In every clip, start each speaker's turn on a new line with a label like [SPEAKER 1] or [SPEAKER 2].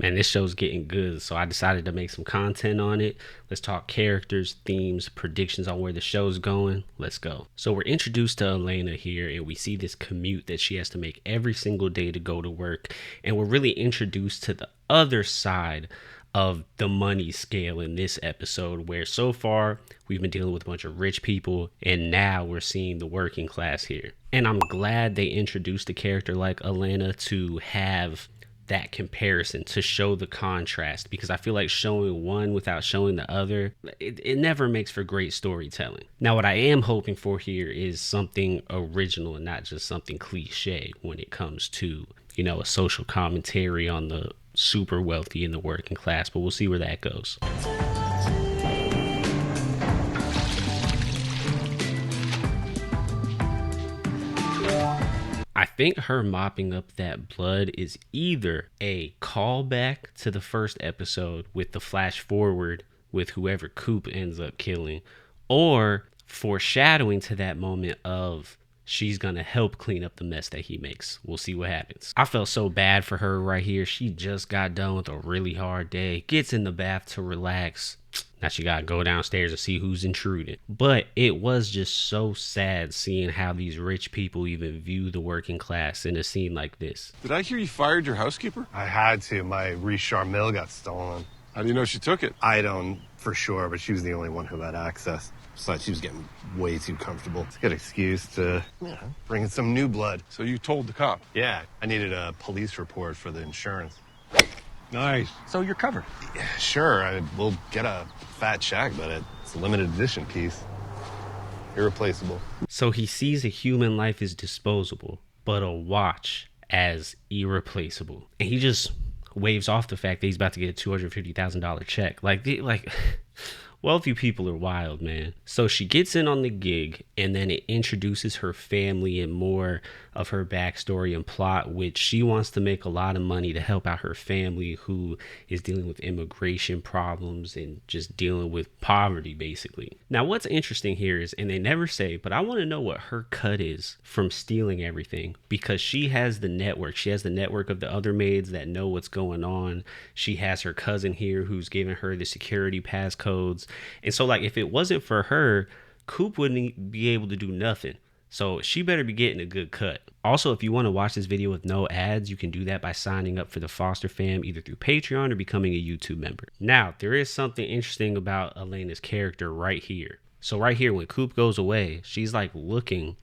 [SPEAKER 1] Man, this show's getting good, so I decided to make some content on it. Let's talk characters, themes, predictions on where the show's going. Let's go. So we're introduced to Elena here, and we see this commute that she has to make every single day to go to work. And we're really introduced to the other side of the money scale in this episode, where so far we've been dealing with a bunch of rich people, and now we're seeing the working class here. And I'm glad they introduced a character like Elena to have that comparison, to show the contrast, because I feel like showing one without showing the other, it never makes for great storytelling. Now, what I am hoping for here is something original and not just something cliche when it comes to, you know, a social commentary on the super wealthy and the working class, but we'll see where that goes. I think her mopping up that blood is either a callback to the first episode with the flash forward with whoever Coop ends up killing, or foreshadowing to that moment of she's gonna help clean up the mess that he makes. We'll see what happens. I felt so bad for her right here. She just got done with a really hard day, gets in the bath to relax. Now she gotta go downstairs and see who's intruding. But it was just so sad seeing how these rich people even view the working class in a scene like this.
[SPEAKER 2] Did I hear you fired your housekeeper?
[SPEAKER 3] I had to. My Richard mill got stolen.
[SPEAKER 2] How do you know she took it?
[SPEAKER 3] I don't for sure, but she was the only one who had access. Besides, she was getting way too comfortable. It's a good excuse to, bring in some new blood.
[SPEAKER 2] So you told the cop?
[SPEAKER 3] Yeah, I needed a police report for the insurance.
[SPEAKER 2] Nice.
[SPEAKER 4] So you're covered.
[SPEAKER 3] Yeah, sure, we'll get a fat check, but it's a limited edition piece. Irreplaceable.
[SPEAKER 1] So he sees a human life as disposable, but a watch as irreplaceable. And he just waves off the fact that he's about to get a $250,000 check. Like wealthy people are wild, man. So she gets in on the gig, and then it introduces her family and more of her backstory and plot, which she wants to make a lot of money to help out her family, who is dealing with immigration problems and just dealing with poverty, basically. Now, what's interesting here is, and they never say, but I want to know what her cut is from stealing everything, because she has the network. She has the network of the other maids that know what's going on. She has her cousin here who's giving her the security passcodes. And so, like, if it wasn't for her, Coop wouldn't be able to do nothing. So she better be getting a good cut. Also, if you want to watch this video with no ads, you can do that by signing up for the Foster fam, either through Patreon or becoming a YouTube member. Now, there is something interesting about Elena's character right here. So right here, when Coop goes away, she's like looking,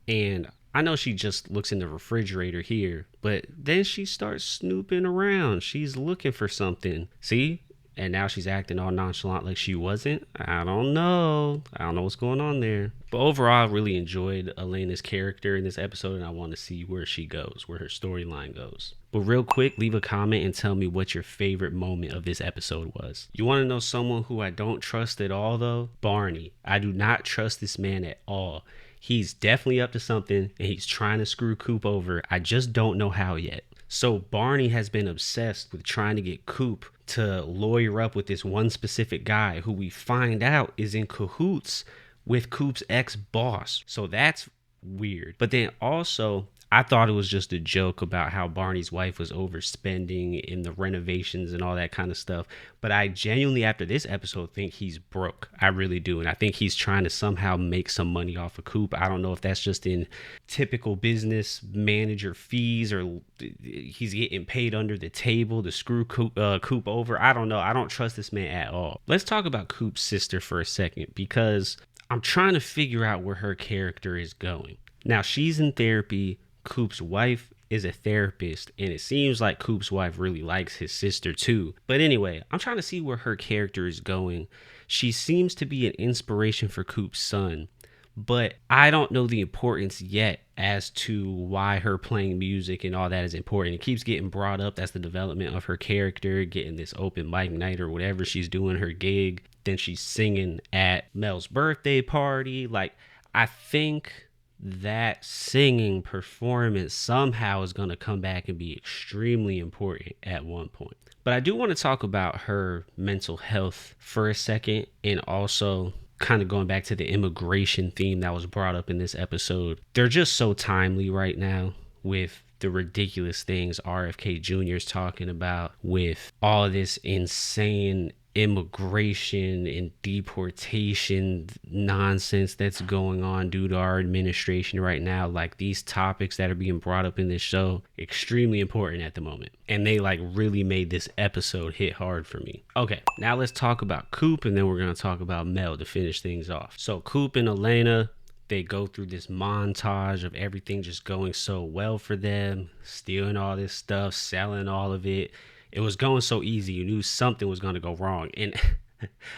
[SPEAKER 1] and I know she just looks in the refrigerator here, but then she starts snooping around. She's looking for something. See? And now she's acting all nonchalant like she wasn't. I don't know what's going on there. But overall, I really enjoyed Elena's character in this episode, and I want to see where she goes, where her storyline goes. But real quick, leave a comment and tell me what your favorite moment of this episode was. You want to know someone who I don't trust at all, though? Barney. I do not trust this man at all. He's definitely up to something, and he's trying to screw Coop over. I just don't know how yet. So Barney has been obsessed with trying to get Coop to lawyer up with this one specific guy who we find out is in cahoots with Coop's ex-boss. So that's weird. But then also, I thought it was just a joke about how Barney's wife was overspending in the renovations and all that kind of stuff. But I genuinely, after this episode, think he's broke. I really do. And I think he's trying to somehow make some money off of Coop. I don't know if that's just in typical business manager fees, or he's getting paid under the table to screw Coop over. I don't know. I don't trust this man at all. Let's talk about Coop's sister for a second, because I'm trying to figure out where her character is going. Now, she's in therapy. Coop's wife is a therapist, and it seems like Coop's wife really likes his sister too. But anyway, I'm trying to see where her character is going. She seems to be an inspiration for Coop's son, but I don't know the importance yet as to why her playing music and all that is important. It keeps getting brought up. That's the development of her character, getting this open mic night or whatever she's doing, her gig. Then she's singing at Mel's birthday party. Like, I think that singing performance somehow is going to come back and be extremely important at one point. But I do want to talk about her mental health for a second, and also kind of going back to the immigration theme that was brought up in this episode. They're just so timely right now with the ridiculous things RFK Jr. is talking about with all of this insane immigration and deportation nonsense that's going on due to our administration right now. Like, these topics that are being brought up in this show, extremely important at the moment, and they like really made this episode hit hard for me. Okay, now let's talk about Coop, and then we're going to talk about Mel to finish things off. So Coop and Elena, they go through this montage of everything just going so well for them, stealing all this stuff, selling all of it. It was going so easy. You knew something was going to go wrong. And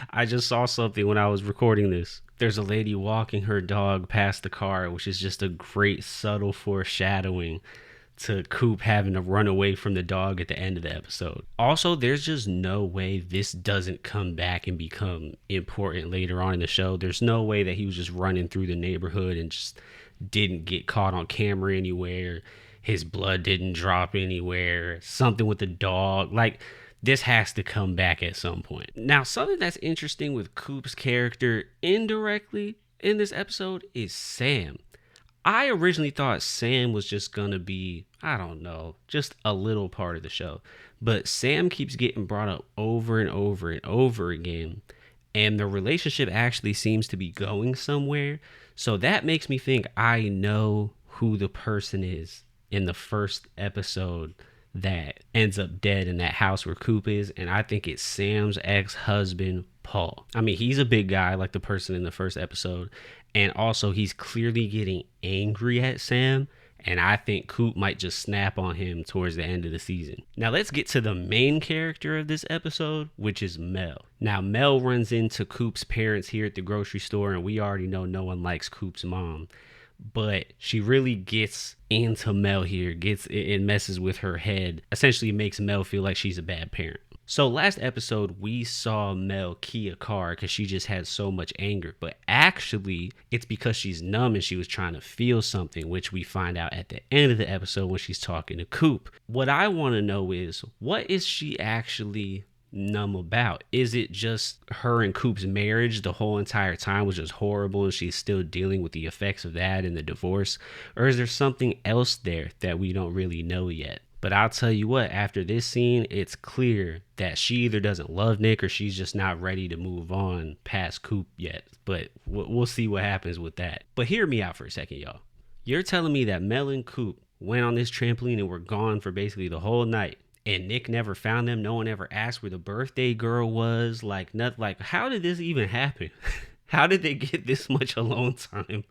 [SPEAKER 1] I just saw something when I was recording this. There's a lady walking her dog past the car, which is just a great subtle foreshadowing to Coop having to run away from the dog at the end of the episode. Also, there's just no way this doesn't come back and become important later on in the show. There's no way that he was just running through the neighborhood and just didn't get caught on camera anywhere. His blood didn't drop anywhere. Something with the dog. Like, this has to come back at some point. Now, something that's interesting with Coop's character indirectly in this episode is Sam. I originally thought Sam was just gonna be, I don't know, just a little part of the show. But Sam keeps getting brought up over and over and over again. And the relationship actually seems to be going somewhere. So that makes me think I know who the person is in the first episode that ends up dead in that house where Coop is, and I think it's Sam's ex-husband, Paul. I mean, he's a big guy like the person in the first episode, and also he's clearly getting angry at Sam, and I think Coop might just snap on him towards the end of the season. Now let's get to the main character of this episode, which is Mel. Now Mel runs into Coop's parents here at the grocery store, and we already know no one likes Coop's mom. But she really gets into Mel here, it messes with her head, essentially makes Mel feel like she's a bad parent. So last episode, we saw Mel key a car because she just had so much anger. But actually, it's because she's numb and she was trying to feel something, which we find out at the end of the episode when she's talking to Coop. What I want to know is, what is she actually numb about? Is it just her and Coop's marriage the whole entire time was just horrible and she's still dealing with the effects of that and the divorce? Or is there something else there that we don't really know yet? But I'll tell you what, after this scene, it's clear that she either doesn't love Nick or she's just not ready to move on past Coop yet. But we'll see what happens with that. But hear me out for a second, y'all. You're telling me that Mel and Coop went on this trampoline and were gone for basically the whole night, and Nick never found them? No one ever asked where the birthday girl was? Like, nothing. Like, how did this even happen? How did they get this much alone time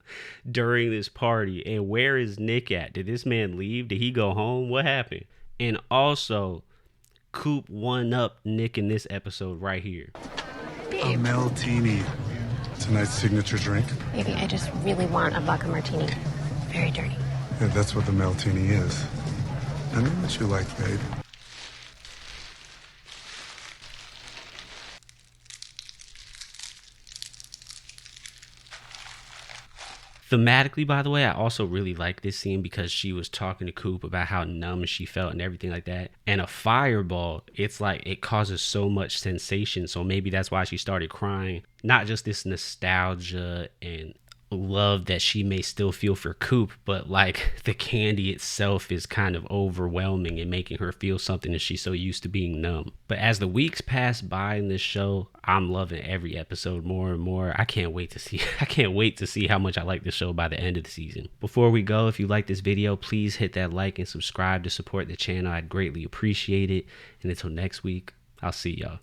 [SPEAKER 1] during this party? And where is Nick at? Did this man leave? Did he go home? What happened? And also, Coop one up Nick in this episode right here.
[SPEAKER 4] A Meltini. Tonight's signature drink.
[SPEAKER 5] Baby, I just really want a vodka martini. Very dirty.
[SPEAKER 4] Yeah, that's what the Meltini is. I know what you like, babe.
[SPEAKER 1] Thematically, by the way, I also really like this scene because she was talking to Coop about how numb she felt and everything like that. And a fireball, it's like it causes so much sensation. So maybe that's why she started crying. Not just this nostalgia and love that she may still feel for Coop, but like the candy itself is kind of overwhelming and making her feel something that she's so used to being numb. But as the weeks pass by in this show, I'm loving every episode more and more. I can't wait to see how much I like this show by the end of the season. Before we go, if you like this video, please hit that like and subscribe to support the channel. I'd greatly appreciate it. And until next week, I'll see y'all.